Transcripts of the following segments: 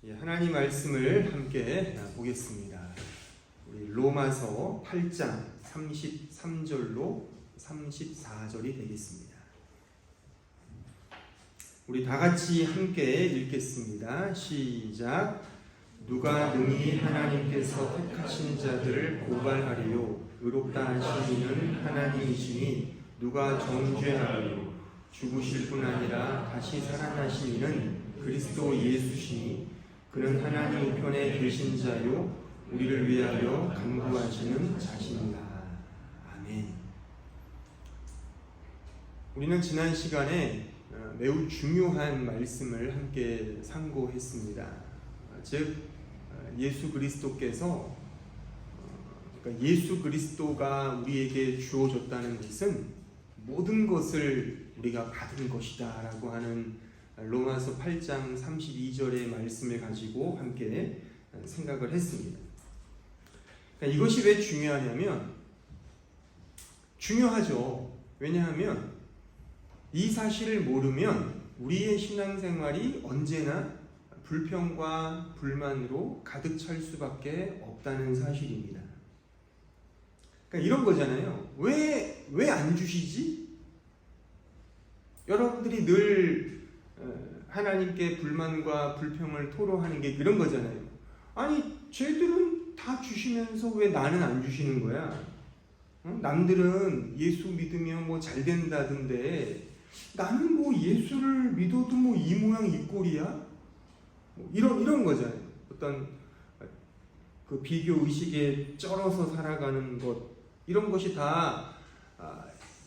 하나님 말씀을 함께 보겠습니다. 우리 로마서 8장 33절로 34절이 되겠습니다. 우리 다 같이 함께 읽겠습니다. 시작. 누가 능히 하나님께서 택하신 자들을 고발하리요? 의롭다 하신 이는 하나님이시니 누가 정죄하리요? 죽으실 뿐 아니라 다시 살아나신 이는 그리스도 예수시니 그는 하나님 우편에 계신 자요 우리를 위하여 간구하시는 자신이다. 아멘. 우리는 지난 시간에 매우 중요한 말씀을 함께 상고했습니다. 즉 예수 그리스도께서 그러니까 예수 그리스도가 우리에게 주어졌다는 것은 모든 것을 우리가 받은 것이다 라고 하는 로마서 8장 32절의 말씀을 가지고 함께 생각을 했습니다. 그러니까 이것이 왜 중요하냐면 중요하죠. 왜냐하면 이 사실을 모르면 우리의 신앙생활이 언제나 불평과 불만으로 가득 찰 수밖에 없다는 사실입니다. 그러니까 이런 거잖아요. 왜 안 주시지? 여러분들이 늘 하나님께 불만과 불평을 토로하는 게 그런 거잖아요. 아니 쟤들은 다 주시면서 왜 나는 안 주시는 거야? 남들은 예수 믿으면 뭐 잘 된다던데 나는 뭐 예수를 믿어도 뭐 이 모양 이 꼴이야? 이런 거잖아요. 어떤 그 비교 의식에 쩔어서 살아가는 것, 이런 것이 다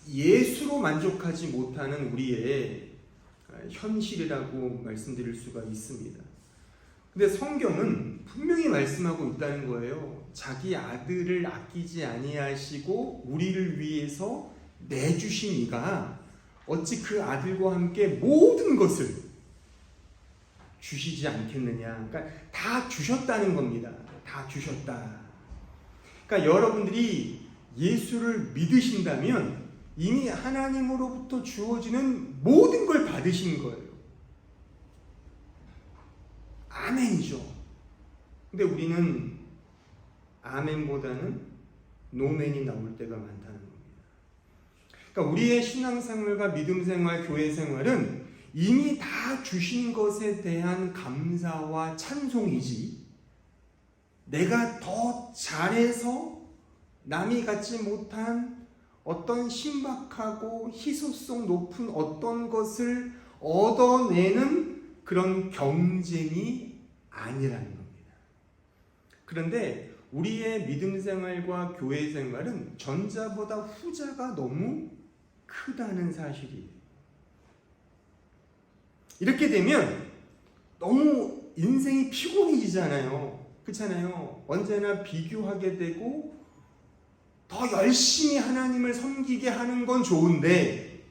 예수로 만족하지 못하는 우리의 현실이라고 말씀드릴 수가 있습니다. 근데 성경은 분명히 말씀하고 있다는 거예요. 자기 아들을 아끼지 아니하시고 우리를 위해서 내주신 이가 어찌 그 아들과 함께 모든 것을 주시지 않겠느냐. 그러니까 다 주셨다는 겁니다. 다 주셨다. 그러니까 여러분들이 예수를 믿으신다면 이미 하나님으로부터 주어지는 모든 걸 받으신 거예요. 아멘이죠. 근데 우리는 아멘보다는 노멘이 나올 때가 많다는 겁니다. 그러니까 우리의 신앙생활과 믿음생활, 교회생활은 이미 다 주신 것에 대한 감사와 찬송이지 내가 더 잘해서 남이 갖지 못한 어떤 신박하고 희소성 높은 어떤 것을 얻어내는 그런 경쟁이 아니라는 겁니다. 그런데 우리의 믿음 생활과 교회 생활은 전자보다 후자가 너무 크다는 사실이에요. 이렇게 되면 너무 인생이 피곤해지잖아요. 그렇잖아요. 언제나 비교하게 되고 더 열심히 하나님을 섬기게 하는 건 좋은데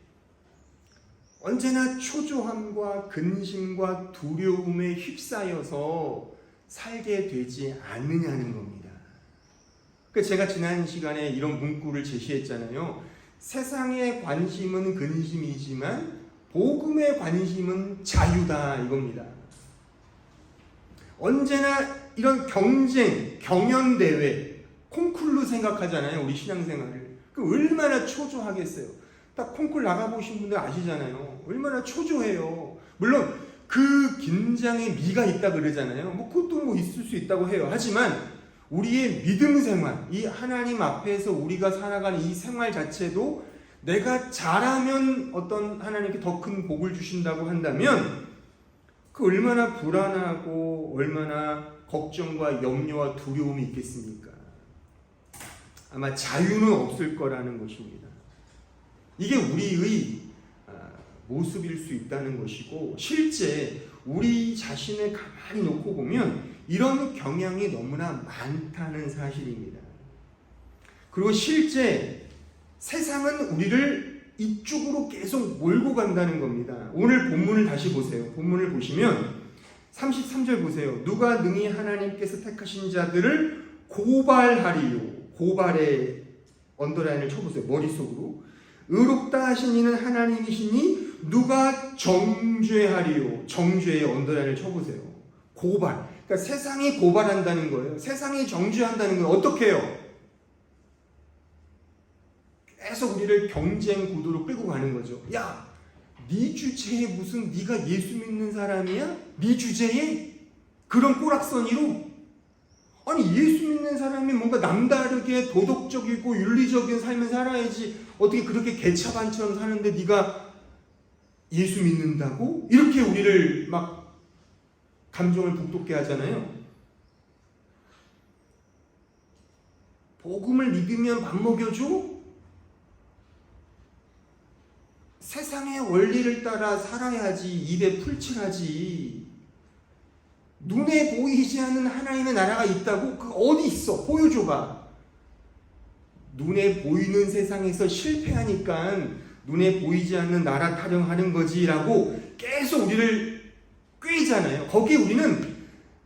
언제나 초조함과 근심과 두려움에 휩싸여서 살게 되지 않느냐는 겁니다. 제가 지난 시간에 이런 문구를 제시했잖아요. 세상의 관심은 근심이지만 복음의 관심은 자유다 이겁니다. 언제나 이런 경쟁, 경연대회, 콩쿨로 생각하잖아요. 우리 신앙생활을. 얼마나 초조하겠어요. 딱 콩쿨 나가보신 분들 아시잖아요. 얼마나 초조해요. 물론 그 긴장에 미가 있다 그러잖아요. 그것도 있을 수 있다고 해요. 하지만 우리의 믿음 생활, 이 하나님 앞에서 우리가 살아가는 이 생활 자체도 내가 잘하면 어떤 하나님께 더 큰 복을 주신다고 한다면 그 얼마나 불안하고 얼마나 걱정과 염려와 두려움이 있겠습니까? 아마 자유는 없을 거라는 것입니다. 이게 우리의 모습일 수 있다는 것이고 실제 우리 자신을 가만히 놓고 보면 이런 경향이 너무나 많다는 사실입니다. 그리고 실제 세상은 우리를 이쪽으로 계속 몰고 간다는 겁니다. 오늘 본문을 다시 보세요. 본문을 보시면 33절 보세요. 누가 능히 하나님께서 택하신 자들을 고발하리요. 고발의 언더라인을 쳐보세요. 머릿속으로. 의롭다 하신 이는 하나님이시니 누가 정죄하리요. 정죄의 언더라인을 쳐보세요. 고발. 그러니까 세상이 고발한다는 거예요. 세상이 정죄한다는 건 어떻게 해요? 계속 우리를 경쟁 구도로 끌고 가는 거죠. 야, 네 주제에 무슨 네가 예수 믿는 사람이야? 네 주제에? 그런 꼬락서니로? 아니, 예수 믿는 사람이 뭔가 남다르게 도덕적이고 윤리적인 삶을 살아야지 어떻게 그렇게 개차반처럼 사는데 네가 예수 믿는다고? 이렇게 우리를 막 감정을 북돋게 하잖아요. 복음을 믿으면 밥 먹여줘? 세상의 원리를 따라 살아야지, 입에 풀칠하지. 눈에 보이지 않는 하나님의 나라가 있다고? 그 어디 있어? 보여줘봐. 눈에 보이는 세상에서 실패하니까 눈에 보이지 않는 나라 타령하는 거지라고 계속 우리를 꿰잖아요. 거기에 우리는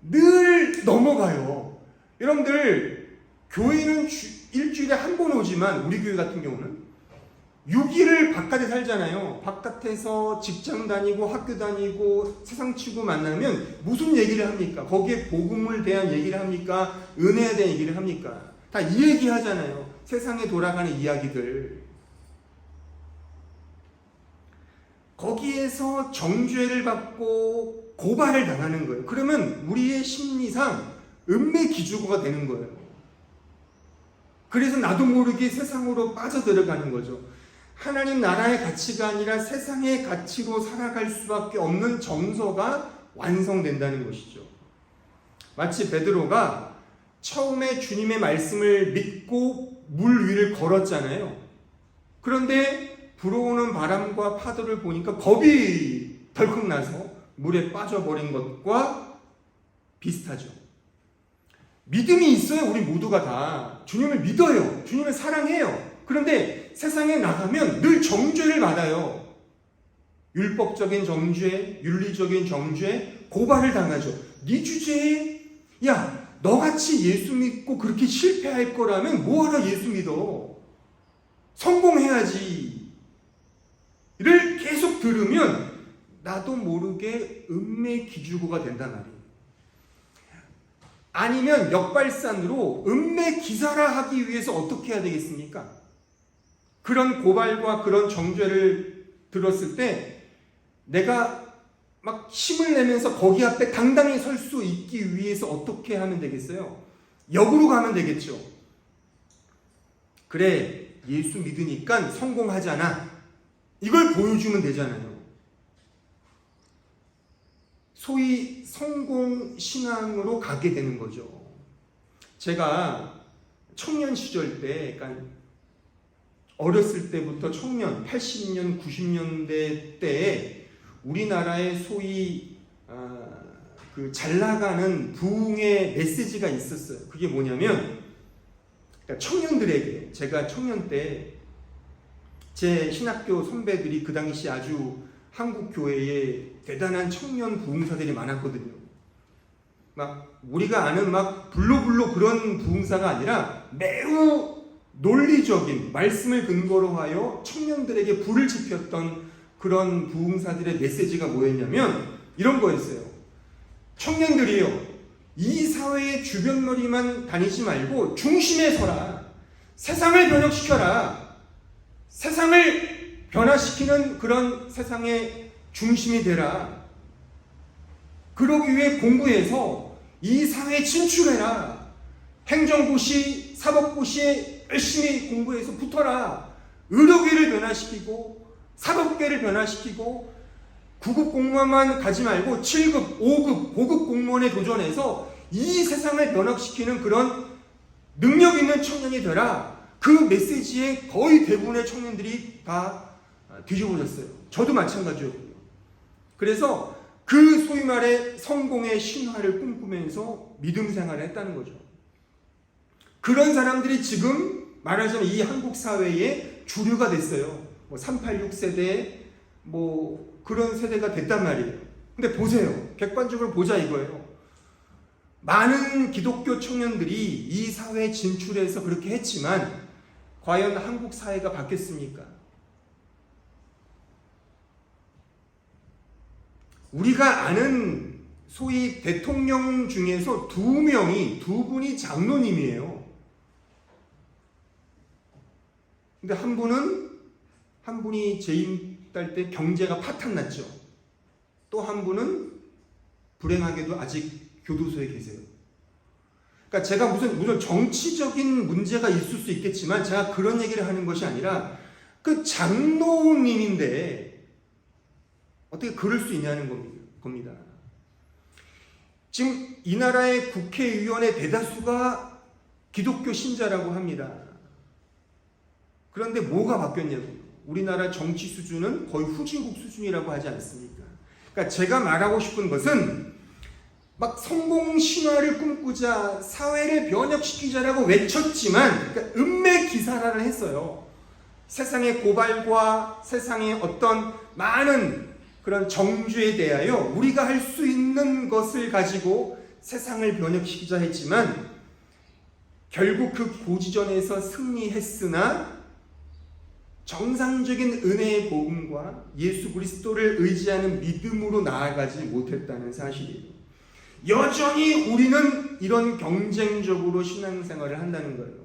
늘 넘어가요. 여러분들, 교회는 일주일에 한 번 오지만 우리 교회 같은 경우는 6일을 바깥에 살잖아요. 바깥에서 직장 다니고 학교 다니고 세상 치고 만나면 무슨 얘기를 합니까? 거기에 복음을 대한 얘기를 합니까? 은혜에 대한 얘기를 합니까? 다 이 얘기 하잖아요. 세상에 돌아가는 이야기들. 거기에서 정죄를 받고 고발을 당하는 거예요. 그러면 우리의 심리상 은매 기주고가 되는 거예요. 그래서 나도 모르게 세상으로 빠져들어가는 거죠. 하나님 나라의 가치가 아니라 세상의 가치로 살아갈 수밖에 없는 정서가 완성된다는 것이죠. 마치 베드로가 처음에 주님의 말씀을 믿고 물 위를 걸었잖아요. 그런데 불어오는 바람과 파도를 보니까 겁이 덜컥 나서 물에 빠져버린 것과 비슷하죠. 믿음이 있어요. 우리 모두가 다 주님을 믿어요. 주님을 사랑해요. 그런데 세상에 나가면 늘 정죄를 받아요. 율법적인 정죄, 윤리적인 정죄, 고발을 당하죠. 네 주제에 야, 너같이 예수 믿고 그렇게 실패할 거라면 뭐하러 예수 믿어? 성공해야지. 를 계속 들으면 나도 모르게 은매 기주고가 된단 말이에요. 아니면 역발산으로 은매 기사라 하기 위해서 어떻게 해야 되겠습니까? 그런 고발과 그런 정죄를 들었을 때 내가 막 힘을 내면서 거기 앞에 당당히 설 수 있기 위해서 어떻게 하면 되겠어요? 역으로 가면 되겠죠. 그래, 예수 믿으니까 성공하잖아. 이걸 보여주면 되잖아요. 소위 성공신앙으로 가게 되는 거죠. 제가 청년 시절 때, 그러니까 어렸을 때부터 청년, 80년, 90년대 때에 우리나라의 소위 그 잘 나가는 부흥의 메시지가 있었어요. 그게 뭐냐면 그러니까 청년들에게, 제가 청년 때 제 신학교 선배들이 그 당시 아주 한국 교회에 대단한 청년 부흥사들이 많았거든요. 막 우리가 아는 막 블로블로 그런 부흥사가 아니라 매우 논리적인 말씀을 근거로 하여 청년들에게 불을 지폈던 그런 부흥사들의 메시지가 뭐였냐면 이런 거였어요. 청년들이요, 이 사회의 주변머리만 다니지 말고 중심에 서라. 세상을 변혁시켜라. 세상을 변화시키는 그런 세상의 중심이 되라. 그러기 위해 공부해서 이 사회에 진출해라. 행정고시, 사법고시에 열심히 공부해서 붙어라. 의료계를 변화시키고 사법계를 변화시키고 9급 공무원만 가지 말고 7급, 5급, 고급 공무원에 도전해서 이 세상을 변화시키는 그런 능력 있는 청년이 되라. 그 메시지에 거의 대부분의 청년들이 다 뒤집어졌어요. 저도 마찬가지였고요. 그래서 그 소위 말해 성공의 신화를 꿈꾸면서 믿음 생활을 했다는 거죠. 그런 사람들이 지금 말하자면 이 한국 사회의 주류가 됐어요. 뭐 386 세대, 뭐 그런 세대가 됐단 말이에요. 근데 보세요. 객관적으로 보자 이거예요. 많은 기독교 청년들이 이 사회에 진출해서 그렇게 했지만 과연 한국 사회가 바뀌었습니까? 우리가 아는 소위 대통령 중에서 두 분이 장로님이에요. 근데 한 분이 재임 딸 때 경제가 파탄났죠. 또 한 분은 불행하게도 아직 교도소에 계세요. 그러니까 제가 무슨 정치적인 문제가 있을 수 있겠지만 제가 그런 얘기를 하는 것이 아니라 그 장로님인데 어떻게 그럴 수 있냐는 겁니다. 지금 이 나라의 국회의원의 대다수가 기독교 신자라고 합니다. 그런데 뭐가 바뀌었냐고요. 우리나라 정치 수준은 거의 후진국 수준이라고 하지 않습니까? 그러니까 제가 말하고 싶은 것은 막 성공 신화를 꿈꾸자, 사회를 변혁시키자라고 외쳤지만 그러니까 음매기사라를 했어요. 세상의 고발과 세상의 어떤 많은 그런 정죄에 대하여 우리가 할 수 있는 것을 가지고 세상을 변혁시키자 했지만 결국 그 고지전에서 승리했으나 정상적인 은혜의 복음과 예수 그리스도를 의지하는 믿음으로 나아가지 못했다는 사실이에요. 여전히 우리는 이런 경쟁적으로 신앙생활을 한다는 거예요.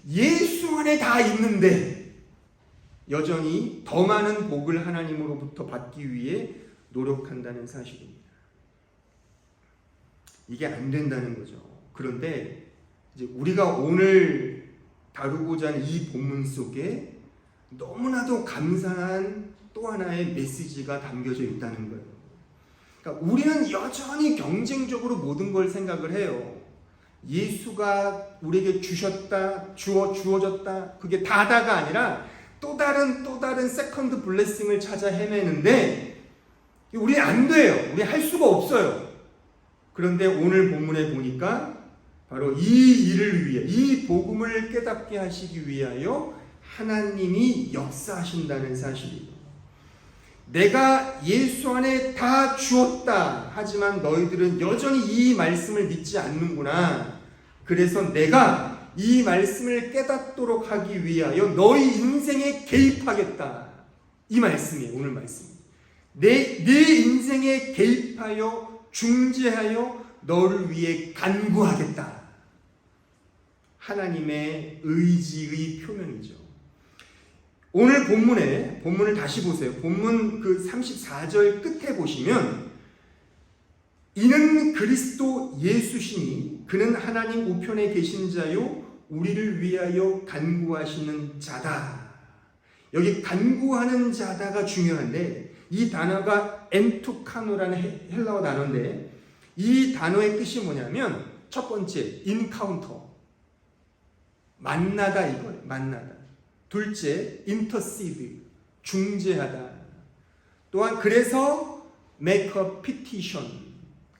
예수 안에 다 있는데 여전히 더 많은 복을 하나님으로부터 받기 위해 노력한다는 사실입니다. 이게 안 된다는 거죠. 그런데 이제 우리가 오늘 다루고자 하는 이 본문 속에 너무나도 감사한 또 하나의 메시지가 담겨져 있다는 거예요. 그러니까 우리는 여전히 경쟁적으로 모든 걸 생각을 해요. 예수가 우리에게 주어졌다. 그게 다가 아니라 또 다른 세컨드 블레싱을 찾아 헤매는데 우리 안 돼요. 우리 할 수가 없어요. 그런데 오늘 본문에 보니까 바로 이 일을 위해, 이 복음을 깨닫게 하시기 위하여 하나님이 역사하신다는 사실이에요. 내가 예수 안에 다 주었다. 하지만 너희들은 여전히 이 말씀을 믿지 않는구나. 그래서 내가 이 말씀을 깨닫도록 하기 위하여 너희 인생에 개입하겠다. 이 말씀이에요. 오늘 말씀. 내 인생에 개입하여 중재하여 너를 위해 간구하겠다. 하나님의 의지의 표명이죠. 오늘 본문을 다시 보세요. 본문 그 34절 끝에 보시면 이는 그리스도 예수시니 그는 하나님 우편에 계신 자요 우리를 위하여 간구하시는 자다. 여기 간구하는 자다가 중요한데 이 단어가 엔투카노라는 헬라어 단어인데 이 단어의 뜻이 뭐냐면 첫 번째 인카운터 만나다 이거예요. 만나다. 둘째, intercede, 중재하다. 또한 그래서 make a petition,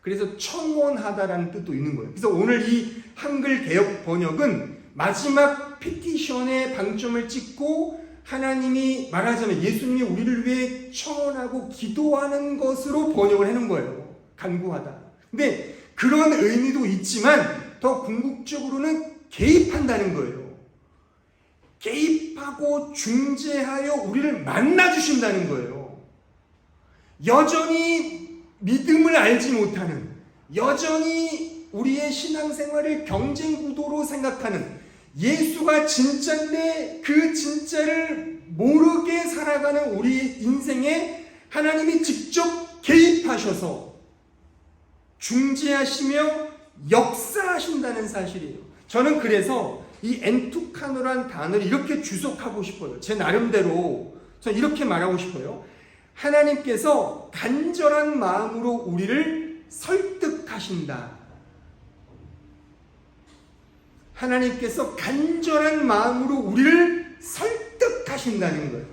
그래서 청원하다라는 뜻도 있는 거예요. 그래서 오늘 이 한글 개역 번역은 마지막 petition에 방점을 찍고 하나님이 말하자면 예수님이 우리를 위해 청원하고 기도하는 것으로 번역을 해놓은 거예요. 간구하다. 근데 그런 의미도 있지만 더 궁극적으로는 개입한다는 거예요. 개입하고 중재하여 우리를 만나주신다는 거예요. 여전히 믿음을 알지 못하는, 여전히 우리의 신앙생활을 경쟁구도로 생각하는, 예수가 진짜인데 그 진짜를 모르게 살아가는 우리 인생에 하나님이 직접 개입하셔서 중재하시며 역사하신다는 사실이에요. 저는 그래서 이 엔투카노란 단어를 이렇게 주석하고 싶어요. 제 나름대로 저는 이렇게 말하고 싶어요. 하나님께서 간절한 마음으로 우리를 설득하신다. 하나님께서 간절한 마음으로 우리를 설득하신다는 거예요.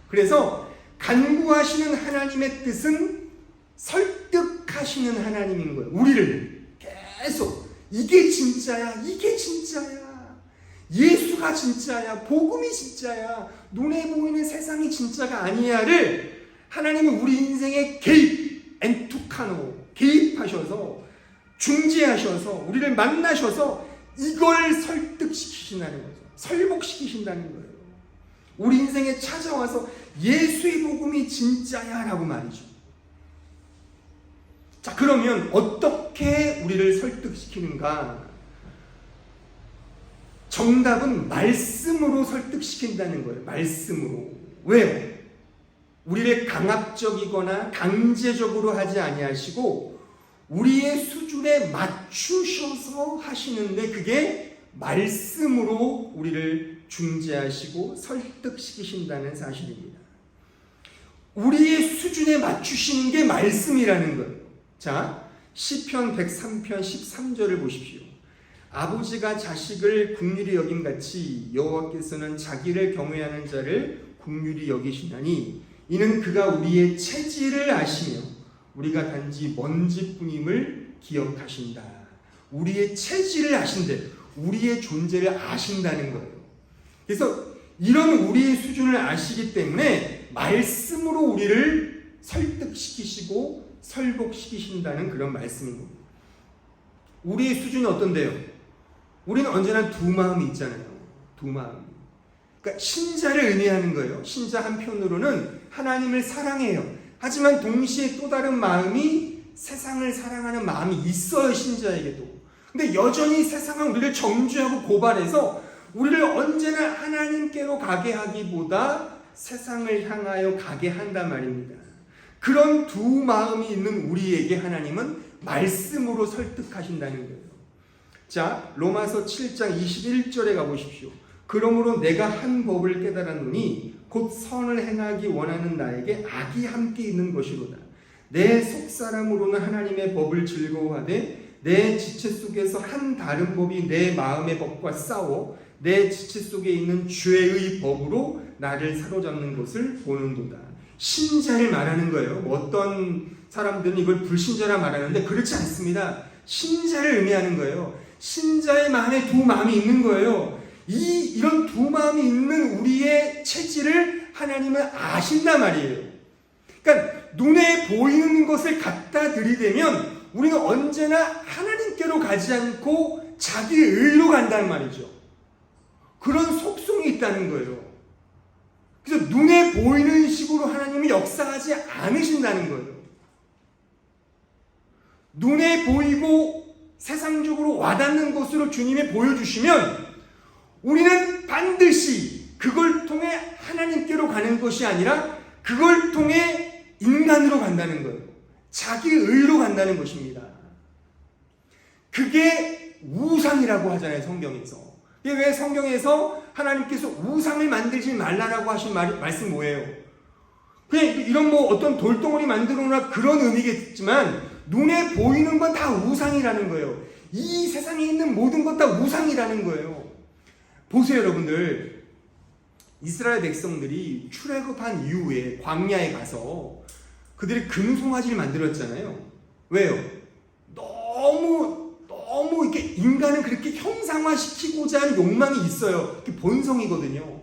그래서 간구하시는 하나님의 뜻은 설득하시는 하나님인 거예요. 우리를 계속 이게 진짜야, 이게 진짜야. 예수가 진짜야, 복음이 진짜야, 눈에 보이는 세상이 진짜가 아니야를 하나님은 우리 인생에 개입, 엔투카노, 개입하셔서 중재하셔서 우리를 만나셔서 이걸 설득시키신다는 거죠. 설복시키신다는 거예요. 우리 인생에 찾아와서 예수의 복음이 진짜야 라고 말이죠. 자, 그러면 어떻게 우리를 설득시키는가? 정답은 말씀으로 설득시킨다는 거예요. 말씀으로. 왜요? 우리를 강압적이거나 강제적으로 하지 아니하시고 우리의 수준에 맞추셔서 하시는데, 그게 말씀으로 우리를 중재하시고 설득시키신다는 사실입니다. 우리의 수준에 맞추시는 게 말씀이라는 거예요. 자, 시편 103편 13절을 보십시오. 아버지가 자식을 긍휼히 여김같이 여호와께서는 자기를 경외하는 자를 긍휼히 여기시나니 이는 그가 우리의 체질을 아시며 우리가 단지 먼지뿐임을 기억하신다. 우리의 체질을 아신대. 우리의 존재를 아신다는 거예요. 그래서 이런 우리의 수준을 아시기 때문에 말씀으로 우리를 설득시키시고 설복시키신다는 그런 말씀인 겁니다. 우리의 수준이 어떤데요? 우리는 언제나 두 마음이 있잖아요. 두 마음. 그러니까 신자를 의미하는 거예요. 신자 한편으로는 하나님을 사랑해요. 하지만 동시에 또 다른 마음이 세상을 사랑하는 마음이 있어요, 신자에게도. 근데 여전히 세상은 우리를 정죄하고 고발해서 우리를 언제나 하나님께로 가게 하기보다 세상을 향하여 가게 한단 말입니다. 그런 두 마음이 있는 우리에게 하나님은 말씀으로 설득하신다는 거예요. 자, 로마서 7장 21절에 가보십시오. 그러므로 내가 한 법을 깨달았노니 곧 선을 행하기 원하는 나에게 악이 함께 있는 것이로다. 내 속사람으로는 하나님의 법을 즐거워하되 내 지체 속에서 한 다른 법이 내 마음의 법과 싸워 내 지체 속에 있는 죄의 법으로 나를 사로잡는 것을 보는도다. 신자를 말하는 거예요. 어떤 사람들은 이걸 불신자라 말하는데 그렇지 않습니다. 신자를 의미하는 거예요. 신자의 마음에 두 마음이 있는 거예요. 이런 두 마음이 있는 우리의 체질을 하나님은 아신단 말이에요. 그러니까 눈에 보이는 것을 갖다 들이대면 우리는 언제나 하나님께로 가지 않고 자기 의로 간다는 말이죠. 그런 속성이 있다는 거예요. 그래서 눈에 보이는 식으로 하나님이 역사하지 않으신다는 거예요. 눈에 보이고 세상적으로 와닿는 것으로 주님이 보여주시면 우리는 반드시 그걸 통해 하나님께로 가는 것이 아니라 그걸 통해 인간으로 간다는 거예요. 자기 의로 간다는 것입니다. 그게 우상이라고 하잖아요, 성경에서. 왜 성경에서 하나님께서 우상을 만들지 말라라고 하신 말씀 뭐예요? 그냥 이런 어떤 돌덩어리 만들어 놓으라 그런 의미겠지만 눈에 보이는 건 다 우상이라는 거예요. 이 세상에 있는 모든 것 다 우상이라는 거예요. 보세요, 여러분들. 이스라엘 백성들이 출애굽한 이후에 광야에 가서 그들이 금송아지를 만들었잖아요. 왜요? 너무 이렇게 인간을 그렇게 형상화시키고자 하는 욕망이 있어요. 그게 본성이거든요.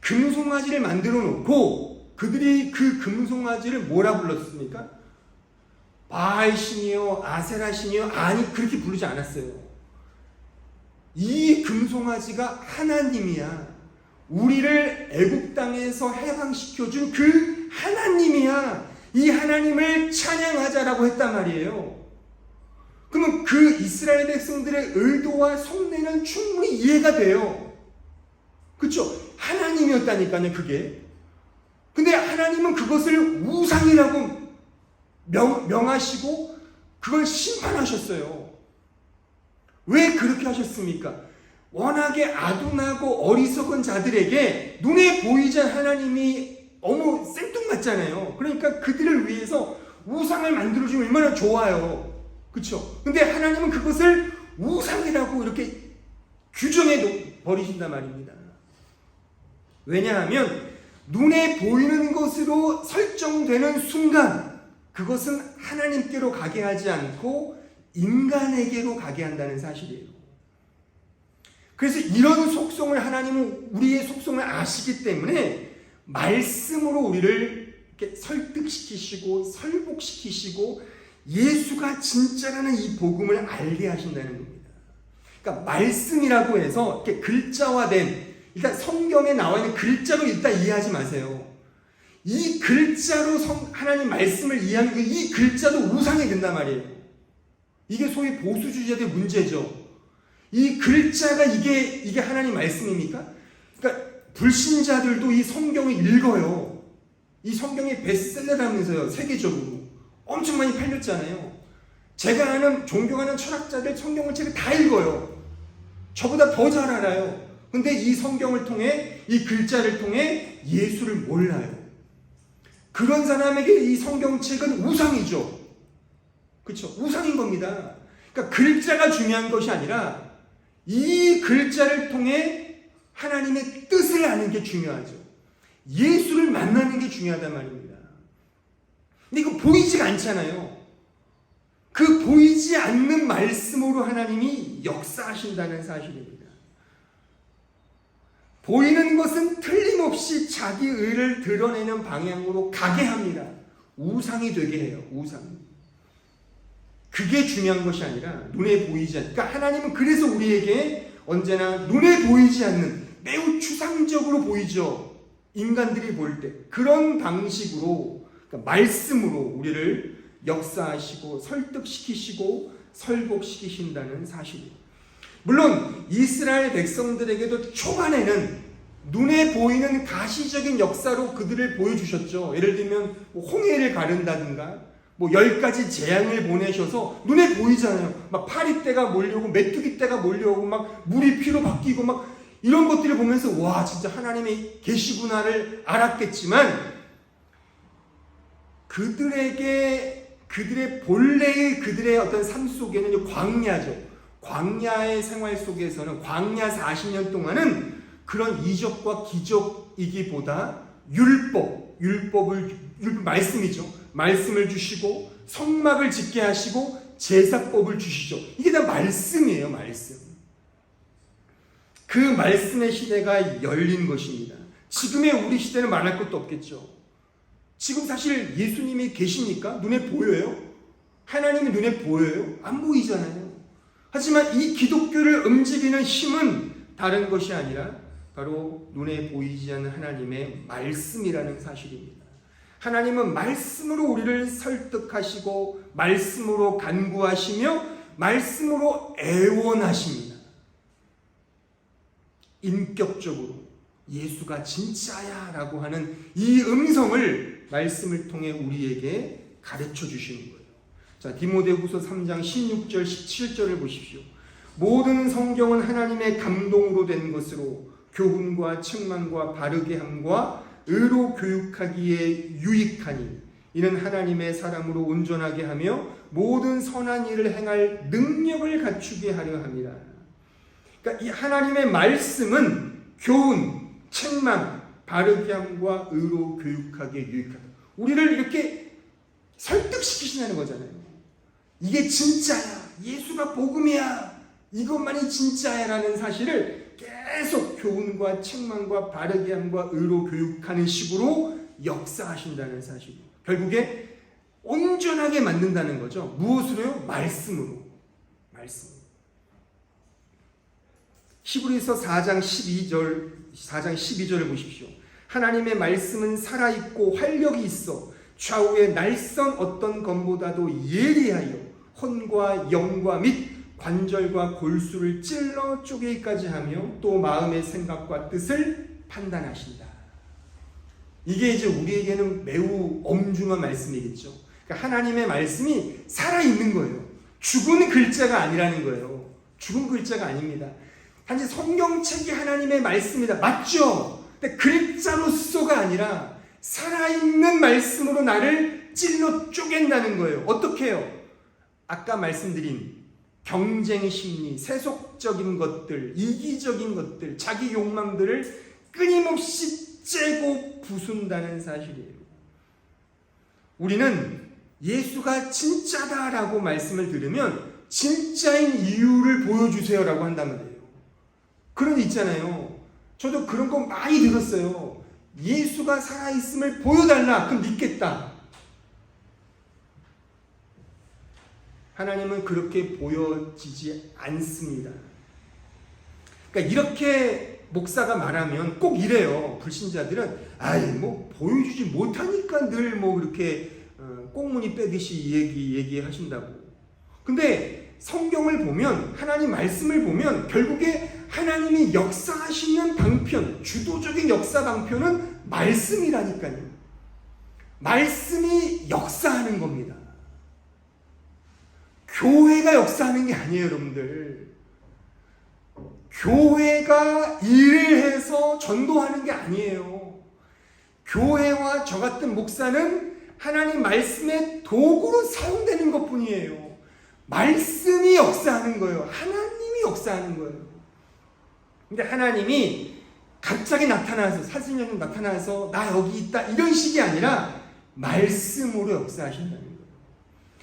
금송아지를 만들어 놓고 그들이 그 금송아지를 뭐라 불렀습니까? 바알 신이요, 아세라 신이요. 아니, 그렇게 부르지 않았어요. 이 금송아지가 하나님이야. 우리를 애국 땅에서 해방시켜준 그 하나님이야. 이 하나님을 찬양하자라고 했단 말이에요. 그러면 그 이스라엘 백성들의 의도와 속내는 충분히 이해가 돼요. 그렇죠? 하나님이었다니까요, 그게. 근데 하나님은 그것을 우상이라고 명하시고 그걸 심판하셨어요. 왜 그렇게 하셨습니까? 워낙에 아둔하고 어리석은 자들에게 눈에 보이지 않는 하나님이 너무 생뚱맞잖아요. 그러니까 그들을 위해서 우상을 만들어주면 얼마나 좋아요. 그렇죠? 근데 하나님은 그것을 우상이라고 이렇게 규정해 버리신단 말입니다. 왜냐하면 눈에 보이는 것으로 설정되는 순간 그것은 하나님께로 가게 하지 않고 인간에게로 가게 한다는 사실이에요. 그래서 이런 속성을 하나님은 우리의 속성을 아시기 때문에 말씀으로 우리를 이렇게 설득시키시고 설복시키시고 예수가 진짜라는 이 복음을 알게 하신다는 겁니다. 그러니까 말씀이라고 해서 이렇게 글자화된, 일단 성경에 나와 있는 글자로 일단 이해하지 마세요. 이 글자로 하나님 말씀을 이해하는 이 글자도 우상이 된단 말이에요. 이게 소위 보수주의자들의 문제죠. 이 글자가 이게 하나님 말씀입니까? 그러니까 불신자들도 이 성경을 읽어요. 이 성경이 베스트셀러라면서요. 세계적으로 엄청 많이 팔렸잖아요. 제가 아는 존경하는 철학자들 성경을 제가 다 읽어요. 저보다 더 잘 알아요. 근데 이 성경을 통해, 이 글자를 통해 예수를 몰라요. 그런 사람에게 이 성경책은 우상이죠. 그렇죠? 우상인 겁니다. 그러니까 글자가 중요한 것이 아니라 이 글자를 통해 하나님의 뜻을 아는 게 중요하죠. 예수를 만나는 게 중요하단 말입니다. 근데 이거 보이지가 않잖아요. 그 보이지 않는 말씀으로 하나님이 역사하신다는 사실입니다. 보이는 것은 틀림없이 자기 의를 드러내는 방향으로 가게 합니다. 우상이 되게 해요. 우상. 그게 중요한 것이 아니라 눈에 보이지 않는. 그러니까 하나님은 그래서 우리에게 언제나 눈에 보이지 않는, 매우 추상적으로 보이죠. 인간들이 볼 때 그런 방식으로, 그러니까 말씀으로 우리를 역사하시고 설득시키시고 설복시키신다는 사실이에요. 물론 이스라엘 백성들에게도 초반에는 눈에 보이는 가시적인 역사로 그들을 보여주셨죠. 예를 들면 홍해를 가른다든가 10가지 재앙을 보내셔서 눈에 보이잖아요. 막 파리떼가 몰려오고 메뚜기 떼가 몰려오고 막 물이 피로 바뀌고 막 이런 것들을 보면서 와, 진짜 하나님의 계시구나를 알았겠지만, 그들의 본래의 그들의 어떤 삶 속에는 광야죠. 광야의 생활 속에서는, 광야 40년 동안은 그런 이적과 기적이기보다 율법 말씀이죠. 말씀을 주시고 성막을 짓게 하시고 제사법을 주시죠. 이게 다 말씀이에요. 말씀. 그 말씀의 시대가 열린 것입니다. 지금의 우리 시대는 말할 것도 없겠죠. 지금 사실 예수님이 계십니까? 눈에 보여요? 하나님이 눈에 보여요? 안 보이잖아요. 하지만 이 기독교를 움직이는 힘은 다른 것이 아니라 바로 눈에 보이지 않는 하나님의 말씀이라는 사실입니다. 하나님은 말씀으로 우리를 설득하시고 말씀으로 간구하시며 말씀으로 애원하십니다. 인격적으로 예수가 진짜야 라고 하는 이 음성을 말씀을 통해 우리에게 가르쳐 주시는 거예요. 자, 디모데후서 3장 16절 17절을 보십시오. 모든 성경은 하나님의 감동으로 된 것으로 교훈과 책망과 바르게 함과 의로 교육하기에 유익하니 이는 하나님의 사람으로 온전하게 하며 모든 선한 일을 행할 능력을 갖추게 하려 함이라. 그러니까 이 하나님의 말씀은 교훈, 책망, 바르게 함과 의로 교육하기에 유익하다. 우리를 이렇게 설득시키시는 거잖아요. 이게 진짜야. 예수가 복음이야. 이것만이 진짜야 라는 사실을 계속 교훈과 책망과 바르게 함과 의로 교육하는 식으로 역사하신다는 사실이에요. 결국에 온전하게 만든다는 거죠. 무엇으로요? 말씀으로. 말씀. 히브리서 4장 12절을 보십시오. 하나님의 말씀은 살아있고 활력이 있어 좌우의 날선 어떤 검보다도 예리하여 혼과 영과 및 관절과 골수를 찔러 쪼개기까지 하며 또 마음의 생각과 뜻을 판단하신다. 이게 이제 우리에게는 매우 엄중한 말씀이겠죠. 그러니까 하나님의 말씀이 살아있는 거예요. 죽은 글자가 아니라는 거예요. 죽은 글자가 아닙니다. 단지 성경책이 하나님의 말씀이다. 맞죠? 근데 글자로서가 아니라 살아있는 말씀으로 나를 찔러 쪼갠다는 거예요. 어떻게 해요? 아까 말씀드린 경쟁 심리, 세속적인 것들, 이기적인 것들, 자기 욕망들을 끊임없이 째고 부순다는 사실이에요. 우리는 예수가 진짜다라고 말씀을 들으면 진짜인 이유를 보여주세요라고 한단 말이에요. 그런 게 있잖아요. 저도 그런 거 많이 들었어요. 예수가 살아있음을 보여달라. 그럼 믿겠다. 하나님은 그렇게 보여지지 않습니다. 그러니까 이렇게 목사가 말하면 꼭 이래요. 불신자들은 아이 뭐 보여주지 못하니까 늘 뭐 그렇게 꽁무니 빼듯이 얘기하신다고. 근데 성경을 보면, 하나님 말씀을 보면 결국에 하나님이 역사하시는 방편, 주도적인 역사 방편은 말씀이라니까요. 말씀이 역사하는 겁니다. 교회가 역사하는 게 아니에요, 여러분들. 교회가 일을 해서 전도하는 게 아니에요. 교회와 저 같은 목사는 하나님 말씀의 도구로 사용되는 것뿐이에요. 말씀이 역사하는 거예요. 하나님이 역사하는 거예요. 근데 하나님이 갑자기 나타나서, 사진전에 나타나서 나 여기 있다 이런 식이 아니라 말씀으로 역사하신다는 거예요.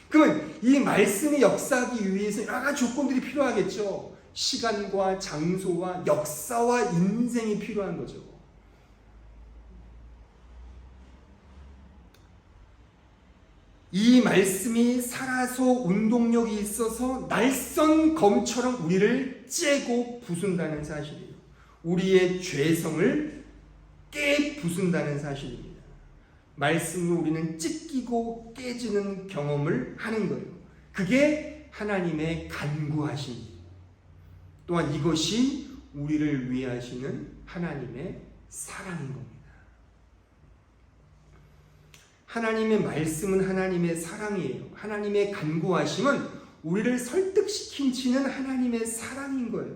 그러면 이 말씀이 역사하기 위해서 여러 가지 조건들이 필요하겠죠. 시간과 장소와 역사와 인생이 필요한 거죠. 이 말씀이 살아서 운동력이 있어서 날선 검처럼 우리를 째고 부순다는 사실이에요. 우리의 죄성을 깨부순다는 사실입니다. 말씀으로 우리는 찢기고 깨지는 경험을 하는 거예요. 그게 하나님의 간구하심, 또한 이것이 우리를 위하시는 하나님의 사랑인 겁니다. 하나님의 말씀은 하나님의 사랑이에요. 하나님의 간구하심은 우리를 설득시키는 하나님의 사랑인 거예요.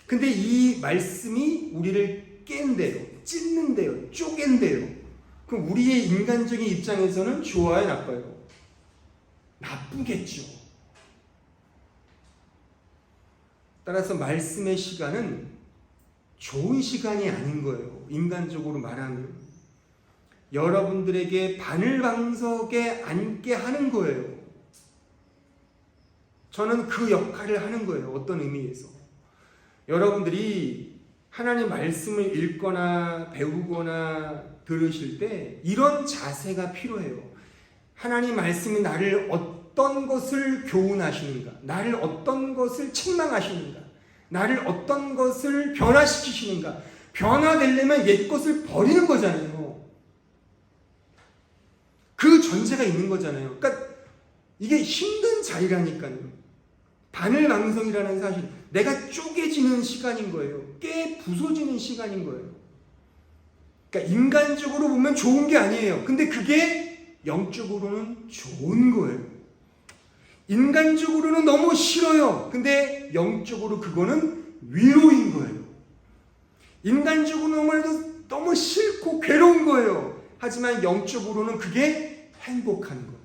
근데 이 말씀이 우리를 깬대요, 찢는대요, 쪼갠대요. 그럼 우리의 인간적인 입장에서는 좋아요, 나빠요? 나쁘겠죠. 따라서 말씀의 시간은 좋은 시간이 아닌 거예요. 인간적으로 말하면 여러분들에게 바늘방석에 앉게 하는 거예요. 저는 그 역할을 하는 거예요. 어떤 의미에서 여러분들이 하나님 말씀을 읽거나 배우거나 들으실 때 이런 자세가 필요해요. 하나님 말씀이 나를 어떤 것을 교훈하시는가, 나를 어떤 것을 책망하시는가, 나를 어떤 것을 변화시키시는가. 변화되려면 옛 것을 버리는 거잖아요. 그 전제가 있는 거잖아요. 그러니까 이게 힘든 자리라니까요. 바늘망성이라는 사실, 내가 쪼개지는 시간인 거예요. 깨 부서지는 시간인 거예요. 그러니까 인간적으로 보면 좋은 게 아니에요. 근데 그게 영적으로는 좋은 거예요. 인간적으로는 너무 싫어요. 근데 영적으로 그거는 위로인 거예요. 인간적으로는 너무 싫고 괴로운 거예요. 하지만 영적으로는 그게 행복한 거예요.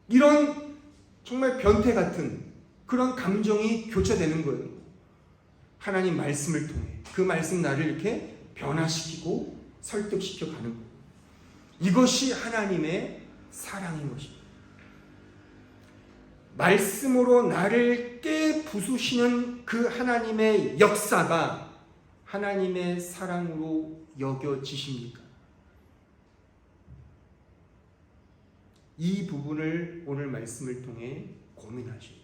이런 정말 변태 같은 그런 감정이 교차되는 거예요. 하나님 말씀을 통해 그 말씀 나를 이렇게 변화시키고 설득시켜 가는 거예요. 이것이 하나님의 사랑인 것입니다. 말씀으로 나를 깨부수시는 그 하나님의 역사가 하나님의 사랑으로 여겨지십니까? 이 부분을 오늘 말씀을 통해 고민하셔야 돼요.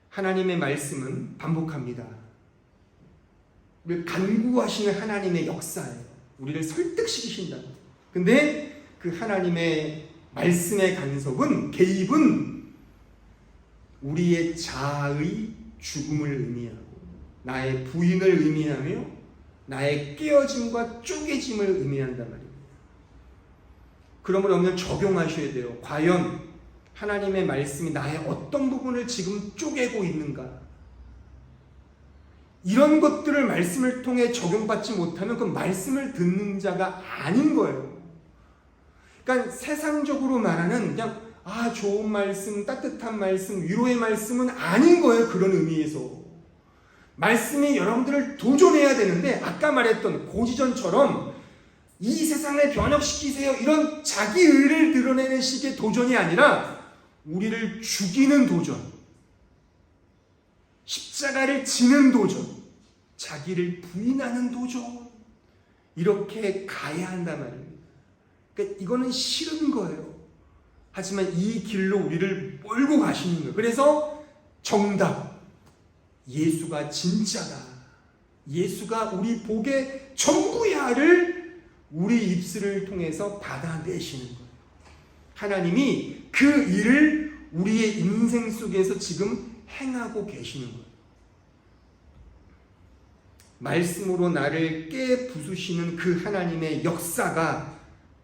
하나님의 말씀은 반복합니다. 우리를 간구하시는 하나님의 역사예요. 우리를 설득시키신다고. 근데 그 하나님의 말씀의 간섭은, 개입은 우리의 자아의 죽음을 의미하고 나의 부인을 의미하며 나의 깨어짐과 쪼개짐을 의미한단 말입니다. 그러므로 오늘 적용하셔야 돼요. 과연 하나님의 말씀이 나의 어떤 부분을 지금 쪼개고 있는가? 이런 것들을 말씀을 통해 적용받지 못하면 그 말씀을 듣는 자가 아닌 거예요. 그러니까 세상적으로 말하는 그냥 좋은 말씀, 따뜻한 말씀, 위로의 말씀은 아닌 거예요. 그런 의미에서 말씀이 여러분들을 도전해야 되는데, 아까 말했던 고지전처럼 이 세상을 변혁시키세요 이런 자기 의를 드러내는 식의 도전이 아니라 우리를 죽이는 도전, 십자가를 지는 도전, 자기를 부인하는 도전, 이렇게 가야 한단 말입니다. 그러니까 이거는 싫은 거예요. 하지만 이 길로 우리를 몰고 가시는 거예요. 그래서 정답, 예수가 진짜다, 예수가 우리 복의 전부야를 우리 입술을 통해서 받아내시는 거예요. 하나님이 그 일을 우리의 인생 속에서 지금 행하고 계시는 거예요. 말씀으로 나를 깨부수시는 그 하나님의 역사가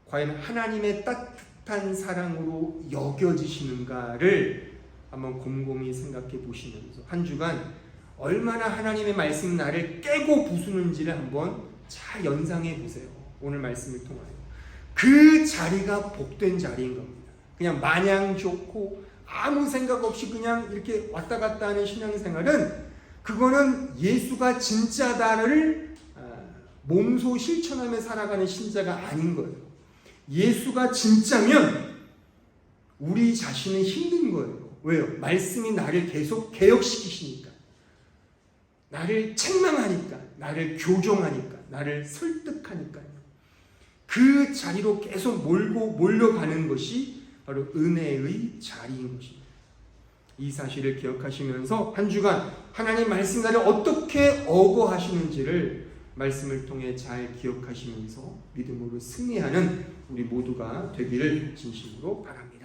과연 하나님의 따뜻한 사랑으로 여겨지시는가를 한번 곰곰이 생각해 보시면서 한 주간 얼마나 하나님의 말씀이 나를 깨고 부수는지를 한번 잘 연상해 보세요. 오늘 말씀을 통하여 그 자리가 복된 자리인 겁니다. 그냥 마냥 좋고 아무 생각 없이 그냥 이렇게 왔다 갔다 하는 신앙생활은, 그거는 예수가 진짜다를 몸소 실천하며 살아가는 신자가 아닌 거예요. 예수가 진짜면 우리 자신은 힘든 거예요. 왜요? 말씀이 나를 계속 개혁시키시니까, 나를 책망하니까, 나를 교정하니까, 나를 설득하니까요. 그 자리로 계속 몰려가는 것이 바로 은혜의 자리인 것입니다. 이 사실을 기억하시면서 한 주간 하나님 말씀 나를 어떻게 어거하시는지를 말씀을 통해 잘 기억하시면서 믿음으로 승리하는 우리 모두가 되기를 진심으로 바랍니다.